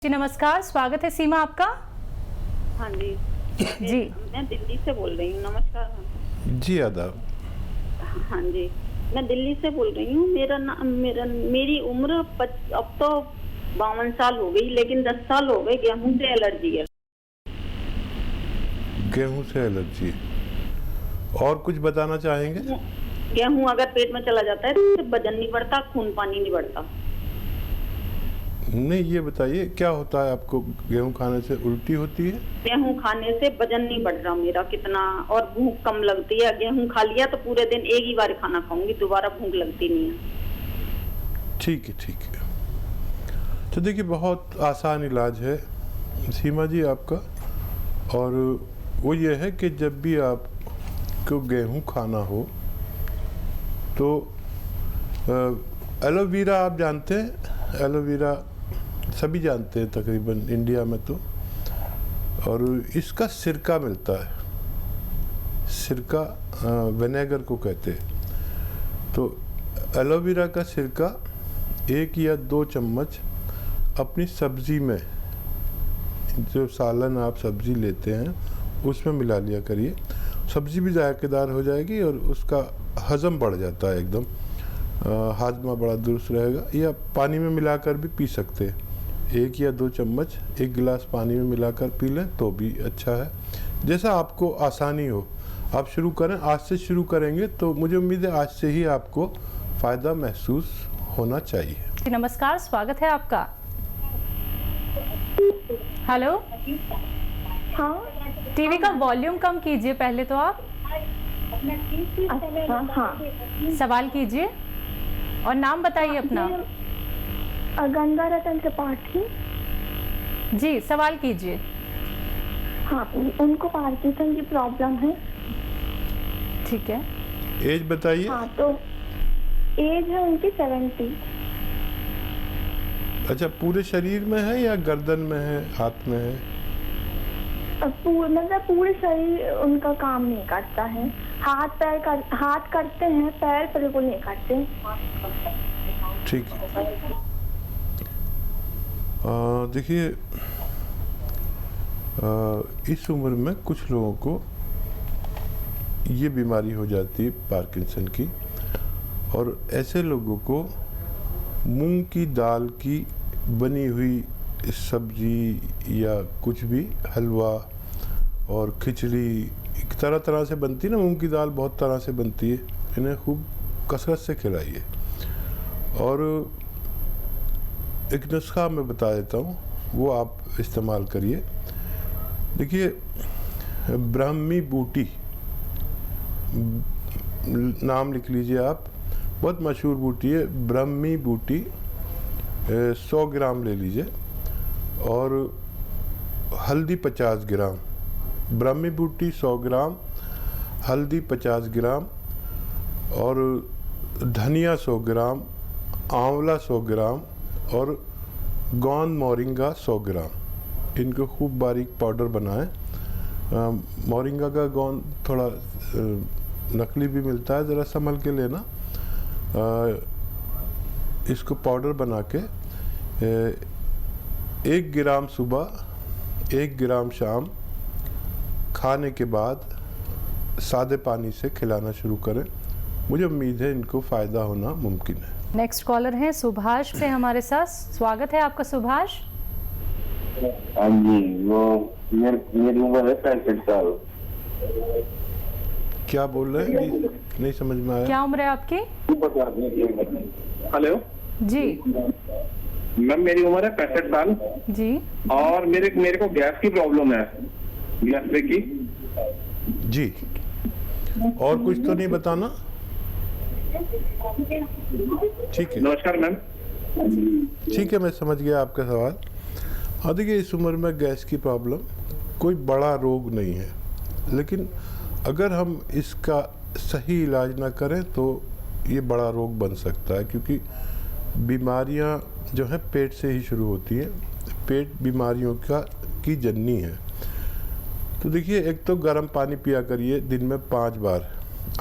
जी नमस्कार, स्वागत है सीमा आपका। हाँ जी जी मैं दिल्ली से बोल रही हूँ। नमस्कार। जी आदाब। हाँ जी मैं दिल्ली से बोल रही हूँ। मेरी उम्र अब तो 52 साल हो गई, लेकिन 10 साल हो गए गेहूं से एलर्जी है। गेहूं से एलर्जी, और कुछ बताना चाहेंगे? गेहूं अगर पेट में चला जाता है तो वजन नहीं बढ़ता, खून पानी नहीं बढ़ता। नहीं, ये बताइए क्या होता है आपको? गेहूं खाने से उल्टी होती है? गेहूं खाने से वजन नहीं बढ़ रहा मेरा कितना, और भूख कम लगती है। गेहूं खा लिया तो पूरे दिन एक ही बार खाना खाऊंगी, दोबारा भूख लगती नहीं है। ठीक है, ठीक है। तो देखिए, बहुत आसान इलाज है सीमा जी आपका, और वो ये है कि जब भी आपको गेहूं खाना हो तो एलोवेरा, आप जानते हैं एलोवेरा, सभी जानते हैं तकरीबन इंडिया में तो, और इसका सिरका मिलता है। सिरका विनेगर को कहते हैं। तो एलोवेरा का सिरका 1 या 2 चम्मच अपनी सब्ज़ी में, जो सालन आप सब्ज़ी लेते हैं उसमें मिला लिया करिए। सब्ज़ी भी जायकेदार हो जाएगी और उसका हज़म बढ़ जाता है एकदम, हाजमा बड़ा दुरुस्त रहेगा। या पानी में मिलाकर भी पी सकते हैं। 1 या 2 चम्मच 1 गिलास पानी में मिलाकर पी लें तो भी अच्छा है। जैसा आपको आसानी हो आप शुरू करें। आज से शुरू करेंगे तो मुझे उम्मीद है आज से ही आपको फ़ायदा महसूस होना चाहिए। जी नमस्कार, स्वागत है आपका। हेलो, हाँ टीवी का वॉल्यूम कम कीजिए पहले तो आप। अच्छा, हाँ सवाल कीजिए और नाम बताइए अपना। गंगा रतन त्रिपाठी। जी सवाल कीजिए। हाँ, उनको पार्किंसन की प्रॉब्लम है। ठीक है, एज बताइए। हाँ, तो एज है उनकी 70। अच्छा, पूरे शरीर में है या गर्दन में है, हाथ में है? मतलब पूरे शरीर उनका काम नहीं करता है। हाथ करते हैं, पैर बिल्कुल नहीं करते। ठीक है। देखिए, इस उम्र में कुछ लोगों को ये बीमारी हो जाती है पार्किंसन की, और ऐसे लोगों को मूंग की दाल की बनी हुई सब्जी या कुछ भी, हलवा और खिचड़ी, तरह तरह से बनती है ना, मूंग की दाल बहुत तरह से बनती है, इन्हें खूब कसरत से खिलाइए। और एक नुस्खा मैं बता देता हूँ, वो आप इस्तेमाल करिए। देखिए, ब्राह्मी बूटी नाम लिख लीजिए आप, बहुत मशहूर बूटी है ब्राह्मी बूटी। 100 ग्राम ले लीजिए, और हल्दी 50 ग्राम। ब्राह्मी बूटी 100 ग्राम, हल्दी 50 ग्राम, और धनिया 100 ग्राम, आंवला 100 ग्राम, और गोंद मोरिंगा 100 ग्राम। इनको खूब बारीक पाउडर बनाएं। मोरिंगा का गोंद थोड़ा नकली भी मिलता है, ज़रा संभल के लेना। इसको पाउडर बना के 1 ग्राम सुबह, 1 ग्राम शाम, खाने के बाद सादे पानी से खिलाना शुरू करें। मुझे उम्मीद है इनको फ़ायदा होना मुमकिन है। नेक्स्ट कॉलर हैं सुभाष से हमारे साथ। स्वागत है आपका सुभाष। हाँ जी, वो मेरी उम्र है 65 साल। क्या बोल रहे हैं? नहीं समझ में आया। क्या उम्र है आपकी? हेलो जी मैम, मेरी उम्र है 65 साल, जी और मेरे को गैस की प्रॉब्लम है, गैस्ट्रिक की। जी, और कुछ तो नहीं बताना? ठीक है, नमस्कार मैम। ठीक है, मैं समझ गया आपका सवाल। हाँ, देखिए, इस उम्र में गैस की प्रॉब्लम कोई बड़ा रोग नहीं है, लेकिन अगर हम इसका सही इलाज ना करें तो ये बड़ा रोग बन सकता है, क्योंकि बीमारियां जो हैं पेट से ही शुरू होती हैं। पेट बीमारियों की जननी है। तो देखिए, एक तो गर्म पानी पिया करिए दिन में 5 बार।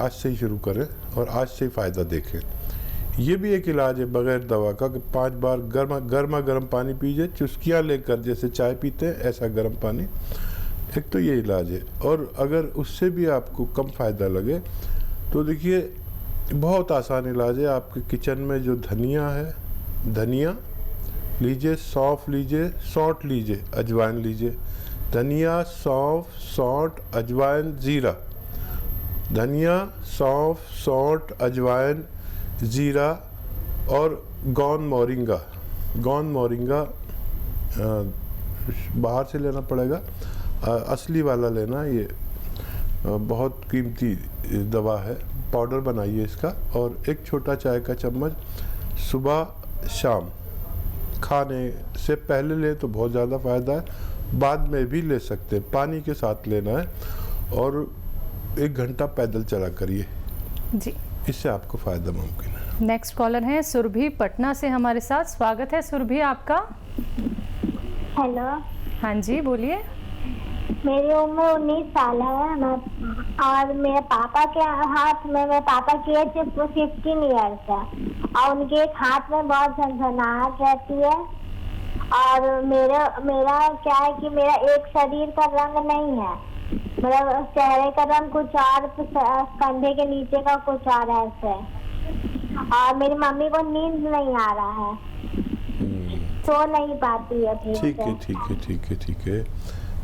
आज से ही शुरू करें और आज से ही फ़ायदा देखें। ये भी एक इलाज है बगैर दवा का कि 5 बार गर्मा गर्म पानी पीजिए, चुस्कियाँ लेकर, जैसे चाय पीते हैं ऐसा गर्म पानी। एक तो ये इलाज है। और अगर उससे भी आपको कम फ़ायदा लगे तो देखिए बहुत आसान इलाज है। आपके किचन में जो धनिया है, धनिया लीजिए, सौंफ लीजिए, सौंठ लीजिए, अजवाइन लीजिए। धनिया, सौंफ, सौंठ, अजवाइन, ज़ीरा। धनिया, सौंफ, सौंठ, अजवाइन, ज़ीरा और गौन मोरिंगा। गौन मोरिंगा बाहर से लेना पड़ेगा, असली वाला लेना। ये बहुत कीमती दवा है। पाउडर बनाइए इसका और एक छोटा चाय का चम्मच सुबह शाम खाने से पहले ले तो बहुत ज़्यादा फ़ायदा है, बाद में भी ले सकते हैं। पानी के साथ लेना है और 1 घंटा पैदल चला करिए जी, इससे आपको फ़ायदा मुमकिन है। नेक्स्ट कॉलर हैं सुरभि पटना से हमारे साथ। स्वागत है सुरभि आपका। हेलो, हाँ जी बोलिए। मेरी उम्र 19 साल है और मेरे पापा के हाथ में, मेरे पापा की एज 15 ईयर्स है और उनके एक हाथ में बहुत झनझनाहट रहती है। और मेरा क्या है कि मेरा एक शरीर का रंग नहीं है, मेरा चेहरे का रंग कुछ और, कंधे के नीचे का कुछ और ऐसे। और मेरी मम्मी को नींद नहीं आ रहा है, सो नहीं पाती है ठीक है, ठीक है, ठीक है, ठीक है।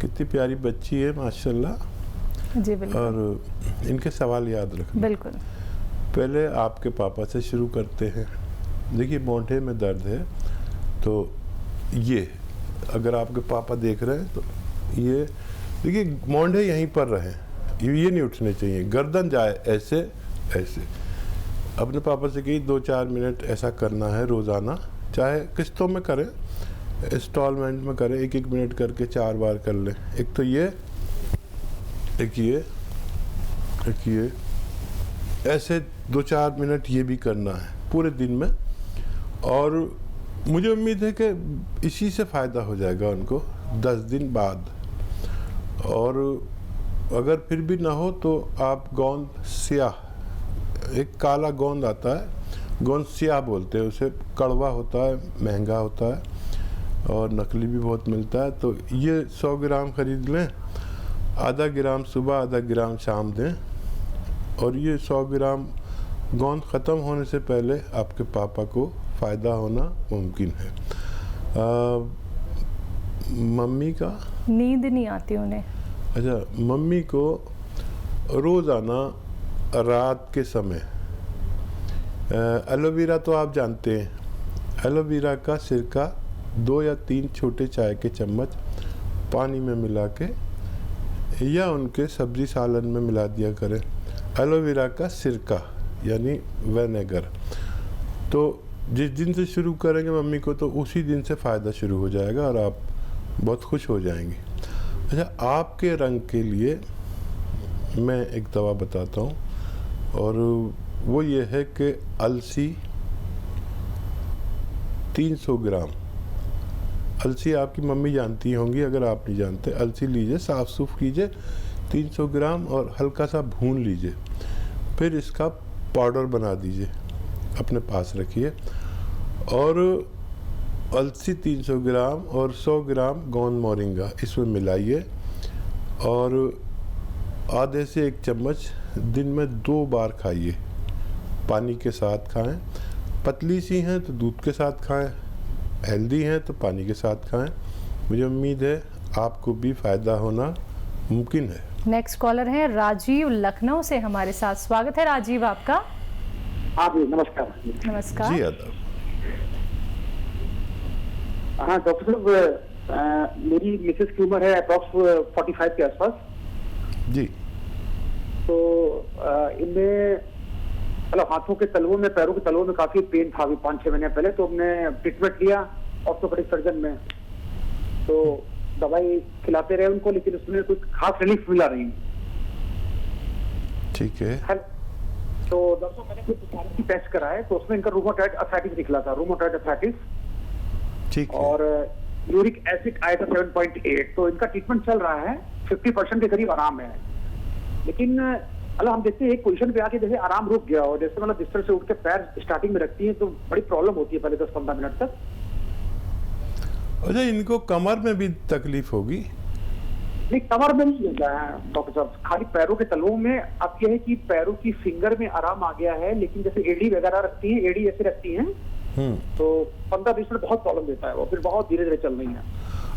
कितनी प्यारी बच्ची है माशाल्लाह। जी बिल्कुल। और इनके सवाल याद रखना। बिल्कुल। पहले आपके पापा से शुरू करते हैं। देखिए मोढ़े में दर्द है तो ये, अगर आपके पापा देख रहे हैं तो ये देखिए मोढ़े यहीं पर रहें, ये नहीं उठने चाहिए। गर्दन जाए ऐसे ऐसे। अपने पापा से कही 2-4 मिनट ऐसा करना है रोज़ाना, चाहे किस्तों में करें, इंस्टॉलमेंट में करें, 1-1 मिनट करके 4 बार कर लें। एक तो ये, एक ये, एक ये, ऐसे 2-4 मिनट ये भी करना है पूरे दिन में। और मुझे उम्मीद है कि इसी से फ़ायदा हो जाएगा उनको 10 दिन बाद। और अगर फिर भी ना हो तो आप गोंद स्याह, एक काला गोंद आता है, गोंद स्याह बोलते हैं उसे, कड़वा होता है, महंगा होता है और नकली भी बहुत मिलता है। तो ये 100 ग्राम खरीद लें, आधा ग्राम सुबह, आधा ग्राम शाम दें। और ये 100 ग्राम गोंद ख़त्म होने से पहले आपके पापा को फ़ायदा होना मुमकिन है। मम्मी का नींद नहीं आती उन्हें। अच्छा, मम्मी को रोज़ाना रात के समय एलोवेरा तो आप जानते हैं, एलोवेरा का सिरका 2 या 3 छोटे चाय के चम्मच पानी में मिला के या उनके सब्जी सालन में मिला दिया करें। एलोवेरा का सिरका यानी विनेगर। तो जिस दिन से शुरू करेंगे मम्मी को तो उसी दिन से फ़ायदा शुरू हो जाएगा और आप बहुत खुश हो जाएंगे। अच्छा, आपके रंग के लिए मैं एक दवा बताता हूँ और वो ये है कि अलसी 300 ग्राम, अलसी आपकी मम्मी जानती होंगी, अगर आप नहीं जानते, अलसी लीजिए, साफ़ सूफ कीजिए 300 ग्राम और हल्का सा भून लीजिए, फिर इसका पाउडर बना दीजिए, अपने पास रखिए। और अलसी 300 ग्राम और 100 ग्राम गोंद मोरिंगा इसमें मिलाइए और आधे से 1 चम्मच दिन में 2 बार खाइए। पानी के साथ खाएं, पतली सी हैं तो दूध के साथ खाएं, हेल्दी हैं तो पानी के साथ खाएं। मुझे उम्मीद है आपको भी फ़ायदा होना मुमकिन है। नेक्स्ट कॉलर है राजीव लखनऊ से हमारे साथ। स्वागत है राजीव आपका। हाँ जी, नमस्कार। नमस्कार जी आदाब। हाँ डॉक्टर साहब, मेरी मिसेस की उम्र है अप्रॉक्स 45 के आसपास जी। तो इनमें मतलब हाथों के तलवों में, पैरों के तलवों में काफी पेन था अभी 5-6 महीने पहले। तो हमने ट्रीटमेंट लिया ऑर्थोपेडिक सर्जन में, तो दवाई खिलाते रहे उनको, लेकिन उसमें कुछ खास रिलीफ मिला नहीं। ठीक है। तो डॉक्टर मैंने कुछ टेस्ट कराए तो उसमें इनका रूमेटॉइड अर्थराइटिस निकला था, रूमेटॉइड अर्थराइटिस। ठीक है। और यूरिक एसिड आया था 7.8। तो इनका ट्रीटमेंट चल रहा है, 50% के करीब आराम है। लेकिन मतलब हम देखते हैं एक पोजीशन पे आके जैसे आराम रुक गया और जैसे मतलब बिस्तर से उठ के पैर स्टार्टिंग में रखती है तो बड़ी प्रॉब्लम होती है पहले 10-15 मिनट तक। अच्छा, इनको कमर में भी तकलीफ होगी? नहीं, कमर में नहीं होता है डॉक्टर साहब, खाली पैरों के तलवों में। अब यह है कि पैरों की फिंगर में आराम आ गया है, लेकिन जैसे एड़ी वगैरह रखती है, एड़ी ऐसे रखती है तो 15-20 मिनट बहुत प्रॉब्लम देता है और फिर बहुत धीरे धीरे चल रही है।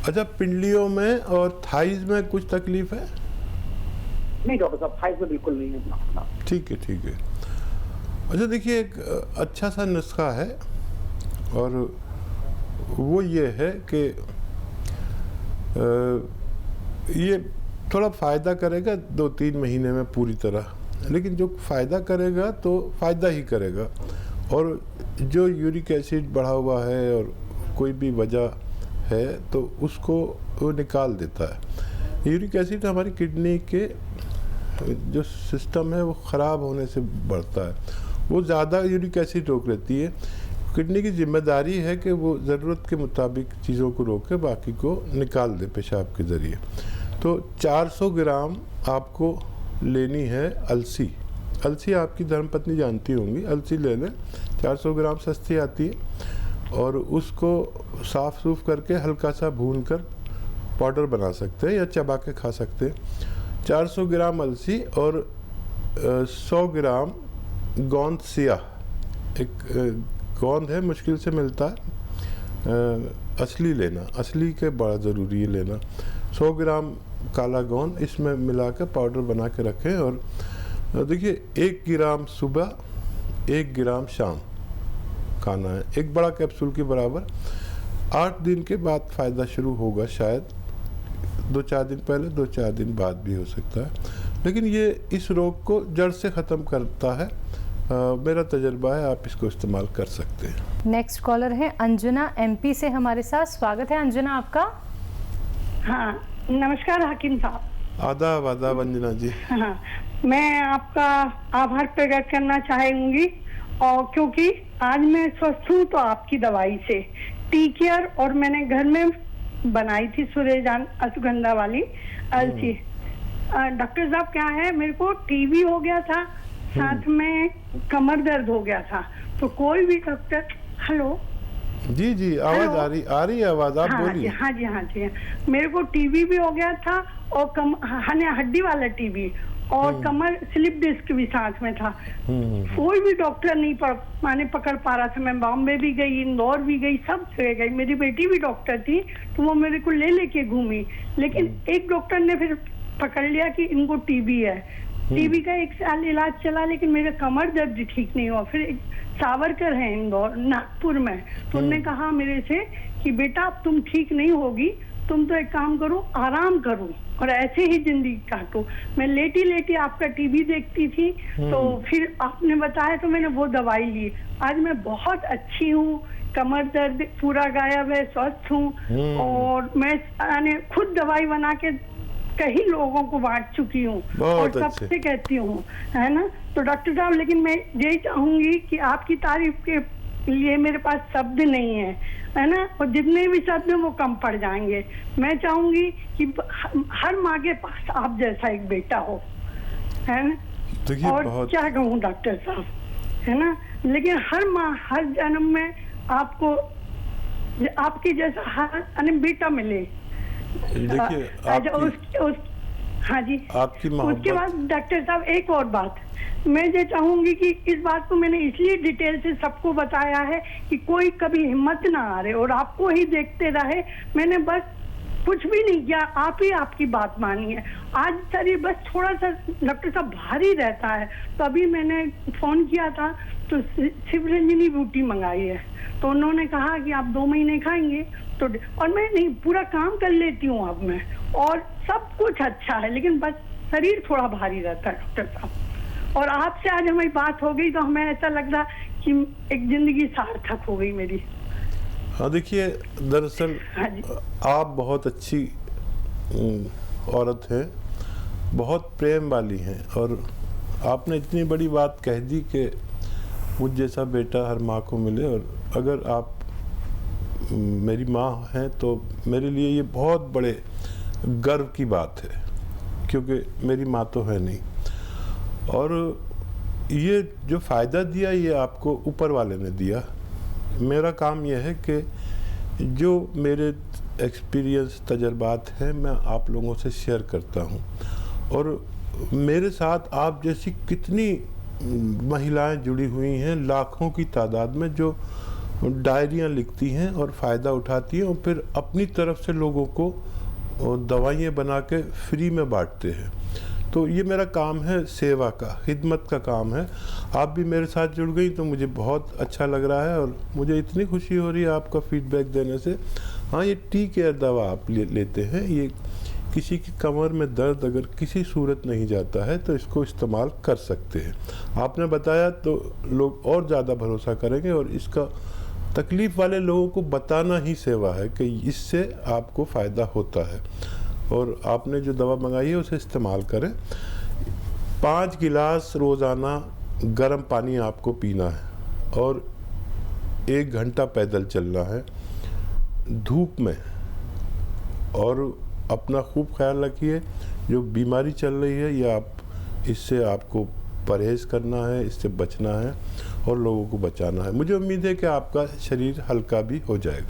अच्छा, पिंडलियों में और थाइज में कुछ तकलीफ है? नहीं डॉक्टर साहब, थाइज में बिल्कुल नहीं है। ठीक है, ठीक है। अच्छा देखिए, एक अच्छा सा नुस्खा है और वो ये है कि ये थोड़ा फ़ायदा करेगा 2-3 महीने में पूरी तरह, लेकिन जो फ़ायदा करेगा तो फ़ायदा ही करेगा। और जो यूरिक एसिड बढ़ा हुआ है और कोई भी वजह है तो उसको वो निकाल देता है। यूरिक एसिड हमारी किडनी के जो सिस्टम है वो ख़राब होने से बढ़ता है, वो ज़्यादा यूरिक एसिड रोक लेती है। किडनी की जिम्मेदारी है कि वो ज़रूरत के मुताबिक चीज़ों को रोके, बाकी को निकाल दे पेशाब के ज़रिए। तो 400 ग्राम आपको लेनी है अलसी। अलसी आपकी धर्मपत्नी जानती होंगी, अलसी ले लें, 400 ग्राम सस्ती आती है। और उसको साफ़ सूफ करके हल्का सा भून कर पाउडर बना सकते हैं या चबा के खा सकते हैं। 400 ग्राम अलसी और 100 ग्राम गोंद सिया, एक गोंद है, मुश्किल से मिलता है, असली लेना, असली के बड़ा ज़रूरी है लेना। 100 ग्राम काला गोंद इसमें मिला के पाउडर बना के रखें। और देखिए, 1 ग्राम सुबह, 1 ग्राम शाम खाना है, एक बड़ा कैप्सूल के बराबर। 8 दिन के बाद फ़ायदा शुरू होगा, शायद 2-4 दिन पहले, 2-4 दिन बाद भी हो सकता है, लेकिन ये इस रोग को जड़ से ख़त्म करता है। मेरा तजर्बा है, आप इसको इस्तेमाल कर सकते हैं। नेक्स्ट कॉलर है अंजना MP से हमारे साथ। स्वागत है अंजना आपका। हाँ, नमस्कार हकीम साहब। आदाब आदाब अंजना जी। हाँ, मैं आपका आभार प्रकट करना चाहूंगी, और क्योंकि आज मैं स्वस्थ हूँ तो आपकी दवाई से टी-केयर, और मैंने घर में बनाई थी सुरेजान अश्वगंधा वाली अलसी। डॉक्टर साहब क्या है, मेरे को टीबी हो गया था, साथ में कमर दर्द हो गया था, तो कोई भी डॉक्टर, हेलो जी जी, आवाज आ रही है आवाज, आप बोलिए। हाँ जी, मेरे को टीबी भी हो गया था और हड्डी वाला टीबी, और कमर स्लिप डिस्क भी साथ में था। कोई भी डॉक्टर नहीं पकड़ पा रहा था। मैं बॉम्बे भी गई, इंदौर भी गई, सब जगह गई। मेरी बेटी भी डॉक्टर थी तो वो मेरे को लेके घूमी, लेकिन एक डॉक्टर ने फिर पकड़ लिया कि इनको टीबी है। टीबी का 1 साल इलाज चला, लेकिन मेरा कमर दर्द ठीक नहीं हुआ। फिर एक सावरकर है इंदौर, नागपुर में, तो उन्होंने कहा मेरे से कि बेटा अब तुम ठीक नहीं होगी, तुम तो एक काम करो, आराम करो और ऐसे ही जिंदगी काटो। मैं लेटी लेटी आपका टीवी देखती थी, तो फिर आपने बताया तो मैंने वो दवाई ली। आज मैं बहुत अच्छी हूँ, कमर दर्द पूरा गायब है, स्वस्थ हूँ, और मैं खुद दवाई बना के कई लोगों को बांट चुकी हूँ और सबसे कहती हूँ, है ना। तो डॉक्टर साहब, लेकिन मैं यही चाहूंगी कि आपकी तारीफ के लिए मेरे पास शब्द नहीं है ना, और जितने भी शब्द हैं वो कम पड़ जाएंगे। मैं चाहूंगी कि हर माँ के पास आप जैसा एक बेटा हो, है ना। और क्या कहूँ डॉक्टर साहब, है ना, लेकिन हर माँ हर जन्म में आपको आपकी जैसा हर बेटा मिले। देखिए हाँ जी, आपकी मोहब्बत। उसके बाद डॉक्टर साहब एक और बात मैं ये चाहूंगी कि इस बात को मैंने इसलिए डिटेल से सबको बताया है कि कोई कभी हिम्मत ना हारे और आपको ही देखते रहे। मैंने बस कुछ भी नहीं किया, आप ही आपकी बात मानी है। आज शरीर बस थोड़ा सा डॉक्टर साहब भारी रहता है, तो अभी मैंने फोन किया था तो शिवरंजनी बूटी मंगाई है, तो उन्होंने कहा कि आप 2 महीने खाएंगे तो, और मैं नहीं पूरा काम कर लेती हूँ अब मैं, और सब कुछ अच्छा है, लेकिन बस शरीर थोड़ा भारी रहता है डॉक्टर साहब। और आपसे आज हमारी बात हो गई तो हमें ऐसा लग रहा कि एक जिंदगी सार्थक हो गई मेरी। हाँ देखिए, दरअसल आप बहुत अच्छी औरत हैं, बहुत प्रेम वाली हैं, और आपने इतनी बड़ी बात कह दी कि मुझ जैसा बेटा हर माँ को मिले। और अगर आप मेरी माँ हैं तो मेरे लिए ये बहुत बड़े गर्व की बात है, क्योंकि मेरी माँ तो है नहीं। और ये जो फ़ायदा दिया ये आपको ऊपर वाले ने दिया। मेरा काम यह है कि जो मेरे एक्सपीरियंस तजर्बात हैं मैं आप लोगों से शेयर करता हूँ, और मेरे साथ आप जैसी कितनी महिलाएं जुड़ी हुई हैं लाखों की तादाद में, जो डायरियाँ लिखती हैं और फ़ायदा उठाती हैं और फिर अपनी तरफ से लोगों को दवाइयाँ बना के फ्री में बांटते हैं। तो ये मेरा काम है, सेवा का, खिदमत का काम है। आप भी मेरे साथ जुड़ गई तो मुझे बहुत अच्छा लग रहा है और मुझे इतनी खुशी हो रही है आपका फीडबैक देने से। हाँ, ये टी केयर दवा आप लेते हैं, ये किसी की कमर में दर्द अगर किसी सूरत नहीं जाता है तो इसको इस्तेमाल कर सकते हैं। आपने बताया तो लोग और ज़्यादा भरोसा करेंगे, और इसका तकलीफ़ वाले लोगों को बताना ही सेवा है कि इससे आपको फ़ायदा होता है। और आपने जो दवा मंगाई है उसे इस्तेमाल करें। 5 गिलास रोज़ाना गर्म पानी आपको पीना है और 1 घंटा पैदल चलना है धूप में। और अपना खूब ख्याल रखिए, जो बीमारी चल रही है ये इससे आपको परहेज़ करना है, इससे बचना है और लोगों को बचाना है। मुझे उम्मीद है कि आपका शरीर हल्का भी हो जाएगा।